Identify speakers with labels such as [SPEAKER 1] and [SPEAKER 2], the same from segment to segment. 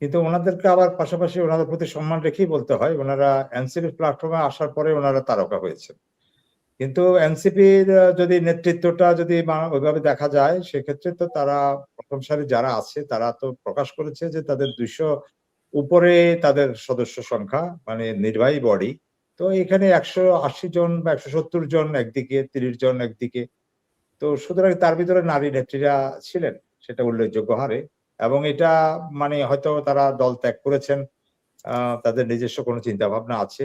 [SPEAKER 1] কিন্তু ওনাদেরকে আবার পাশাপাশি ওনাদের প্রতি সম্মান রেখেই বলতে হয়, ওনারা এনসিপি প্ল্যাটফর্মে আসার পরে ওনারা তারকা হয়েছে। কিন্তু এনসিপির যদি নেতৃত্বটা যদি ওইভাবে দেখা যায়, সেক্ষেত্রে তো তারা প্রথম সারি যারা আছে তারা তো প্রকাশ করেছে যে তাদের 200 উপরে তাদের সদস্য সংখ্যা, মানে নির্বাহী বডি। তো এখানে 180 জন বা 170 জন একদিকে, 30 জন একদিকে। তো সুতরাং তার ভিতরে নারী নেত্রীরা ছিলেন সেটা উল্লেখযোগ্য হারে। এবং এটা মানে হয়তো তারা দল ত্যাগ করেছেন, তাদের নিজস্ব কোনো চিন্তা ভাবনা আছে,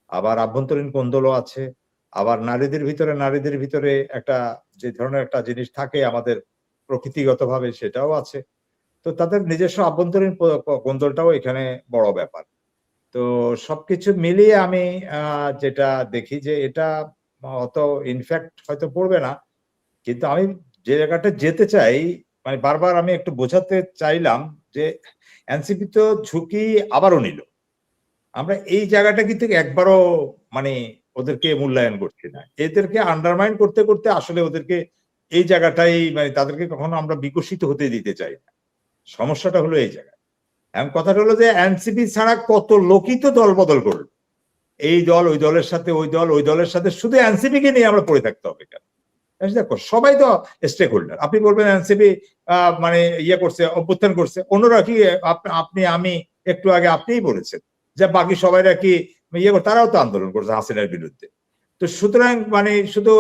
[SPEAKER 1] আবার আভ্যন্তরীণ কোন্দলও আছে, আবার নারীদের ভিতরে একটা যে ধরনের একটা জিনিস থাকে আমাদের প্রকৃতিগতভাবে, সেটাও আছে। তো তাদের নিজস্ব আভ্যন্তরীণ কোন্দলটাও এখানে বড় ব্যাপার। তো সবকিছু মিলিয়ে আমি যেটা দেখি যে এটা অত ইনফ্যাক্ট হয়তো পড়বে না, কিন্তু আমি যে জায়গাটা যেতে চাই, মানে বারবার আমি একটু বোঝাতে চাইলাম যে এনসিপি তো ঝুঁকি আবারও নিল। আমরা এই জায়গাটা কিন্তু একবারও মানে ওদেরকে মূল্যায়ন করছি না, এদেরকে আন্ডারমাইন করতে করতে আসলে ওদেরকে এই জায়গাটাই, মানে তাদেরকে কখনো আমরা বিকশিত হতে দিতে চাই না। সমস্যাটা হলো এই জায়গায়। এখন কথাটা হলো যে এনসিপি ছাড়া কত লোকই তো দল বদল করলো, এই দল ওই দলের সাথে, ওই দল ওই দলের সাথে, শুধু এনসিপি কে নিয়ে আমরা পড়ে থাকতে হবে কেন? দেখো সবাই তো স্টেক হোল্ডার। আপনি বলবেন এনসিপি মানে ইয়ে করছে, অভ্যুত্থান করছে, অন্যরা কি? আপনি আমি একটু আগে আপনিই বলেছেন যে বাকি সবাইরা কি ইয়ে, তারাও তো আন্দোলন করছে হাসিনার বিরুদ্ধে। তো সুতরাং মানে শুধু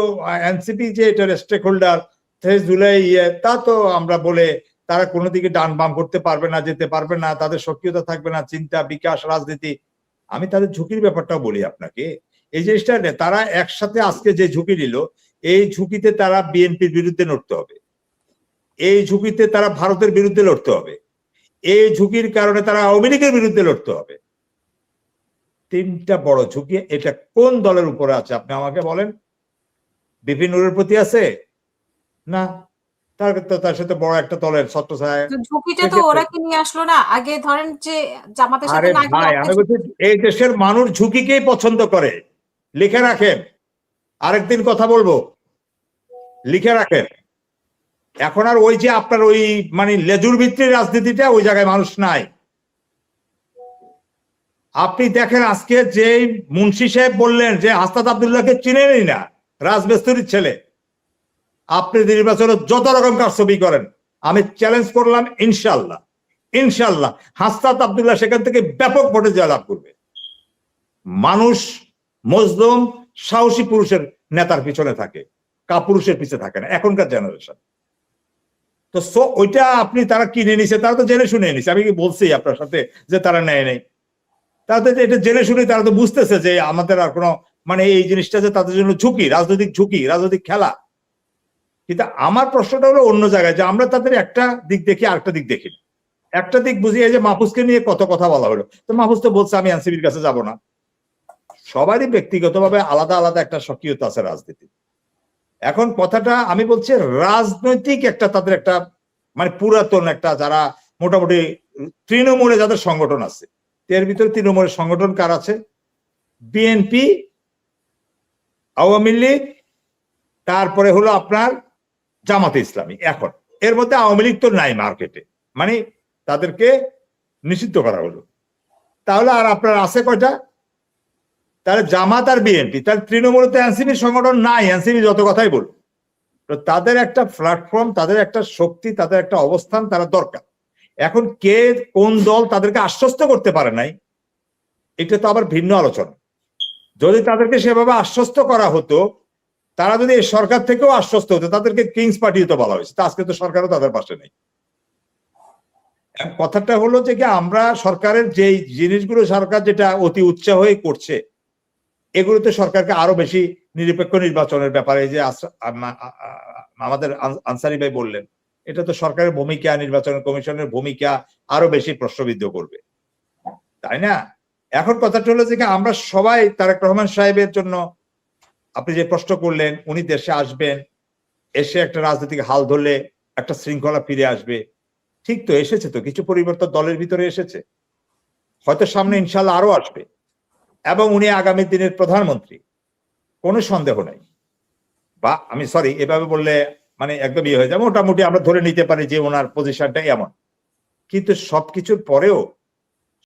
[SPEAKER 1] এনসিপি যে এটার স্টেক হোল্ডার 23 জুলাই তা তো আমরা বলে তারা কোনো দিকে ডান বাম করতে পারবে না, যেতে পারবে না, তাদের সক্রিয়তা থাকবে না, চিন্তা বিকাশ রাজনীতি। আমি তাদের ঝুঁকির ব্যাপারটাও বলি আপনাকে। এই জিনিসটা তারা একসাথে আজকে যে ঝুঁকি নিল, এই ঝুঁকিতে তারা বিএনপির বিরুদ্ধে লড়তে হবে, এই ঝুঁকিতে তারা ভারতের বিরুদ্ধে লড়তে হবে, এই ঝুঁকির কারণে তারা আওয়ামী লীগের বিরুদ্ধে লড়তে হবে। তিনটা বড় ঝুঁকি। এটা কোন দলের উপরে আছে আপনি আমাকে বলেন? বিপিন নুরের প্রতি আছে না? তার সাথে বড় একটা দলের ছত্রছায়া।
[SPEAKER 2] ঝুঁকিটা তো ওরা কি নিয়ে আসলো না? আগে ধরেন যে জামাতের সাথে
[SPEAKER 1] আরে ভাই, আমি বলছি এই দেশের মানুষ ঝুঁকিকেই পছন্দ করে। লিখে রাখেন, আরেকদিন কথা বলবো, লিখে রাখেন। এখন আর ওই যে আপনার ওই মানে লেজুর ভিত্তির রাজনীতিটা ওই জায়গায় মানুষ নাই। আপনি দেখেন আজকে যে মুন্সি সাহেব বললেন যে হাসনাত আব্দুল্লাহকে চিনেনই না, রাজমিস্ত্রির ছেলে। আপনি নির্বাচনে যত রকম কারচুপি করেন, আমি চ্যালেঞ্জ করলাম, ইনশাল্লাহ ইনশাল্লাহ হাসনাত আব্দুল্লাহ সেখান থেকে ব্যাপক ভোটে জয়লাভ করবে। মানুষ মজলুম সাহসী পুরুষের নেতার পিছনে থাকে, কাপুরুষের পিছনে থাকে না এখনকার জেনারেশন। তো ওইটা আপনি তারা কিনে নিছে, তারা তো জেনে শুনে নিছে। আমি কি বলছি আপনার সাথে যে তারা নেয় নেই? তাদের এটা জেনে শুনে তারা তো বুঝতেছে যে আমাদের আর কোনো মানে এই জিনিসটা যে তাদের জন্য ঝুঁকি, রাজনৈতিক ঝুঁকি, রাজনৈতিক খেলা। কিন্তু আমার প্রশ্নটা হলো অন্য জায়গায়, যে আমরা তাদের একটা দিক দেখি আরেকটা দিক দেখি না। একটা দিক বুঝি, এই যে মাহফুজকে নিয়ে কত কথা বলা হলো, তো মাহফুজ তো বলছে আমি এনসিপির কাছে যাব না। সবারই ব্যক্তিগতভাবে আলাদা আলাদা একটা সক্রিয়তা আছে রাজনীতি। এখন কথাটা আমি বলছি রাজনৈতিক একটা তাদের একটা মানে পুরাতন একটা, যারা মোটামুটি তৃণমূলে যাদের সংগঠন আছে, এর ভিতরে তৃণমূলের সংগঠন কার আছে? বিএনপি, আওয়ামী লীগ, তারপরে হলো আপনার জামাতে ইসলামী। এখন এর মধ্যে আওয়ামী লীগ তো নাই মার্কেটে, মানে তাদেরকে নিষিদ্ধ করা হলো। তাহলে আর আপনার আছে কয়টা? তাহলে জামাত আর বিএনপি। তাহলে তৃণমূলে তো এনসিপির সংগঠন নাই, এনসিপি যত কথাই বলুন। তো তাদের একটা প্ল্যাটফর্ম, তাদের একটা শক্তি, তাদের একটা অবস্থান তারা দরকার। এখন কে কোন দল তাদেরকে আশ্বস্ত করতে পারে নাই, এটা তো আবার ভিন্ন আলোচনা। যদি তাদেরকে সেভাবে আশ্বস্ত করা হতো, তারা যদি সরকার থেকেও আশ্বস্ত হতো, তাদেরকে কিংস পার্টি তো বলা হয়েছে, আজকে তো সরকারও তাদের পাশে নেই। কথাটা হলো যে কি আমরা সরকারের যে জিনিসগুলো সরকার যেটা অতি উৎসাহ হয়ে করছে, এগুলোতে সরকারকে আরো বেশি নিরপেক্ষ নির্বাচনের ব্যাপারে যে আমাদের আনসারি ভাই বললেন, এটা তো সরকারের ভূমিকা, নির্বাচন কমিশনের ভূমিকা আরো বেশি প্রশ্নবিদ্ধ করবে, তাই না? এখন কথাটা হলো যে আমরা সবাই তারেক রহমান সাহেবের জন্য, আপনি যে প্রশ্ন করলেন, উনি দেশে আসবেন, এসে একটা রাজনৈতিক হাল ধরলে একটা শৃঙ্খলা ফিরে আসবে। ঠিক তো, এসেছে তো, কিছু পরিবর্তন দলের ভিতরে এসেছে, হয়তো সামনে ইনশাল্লাহ আরো আসবে, এবং উনি আগামী দিনের প্রধানমন্ত্রী, কোনো সন্দেহ নাই। বা আমি সরি, এভাবে বললে মানে একদম ইয়ে হয়ে যায়, মোটামুটি আমরা ধরে নিতে পারি যে ওনার পজিশনটা এমন। কিন্তু সবকিছুর পরেও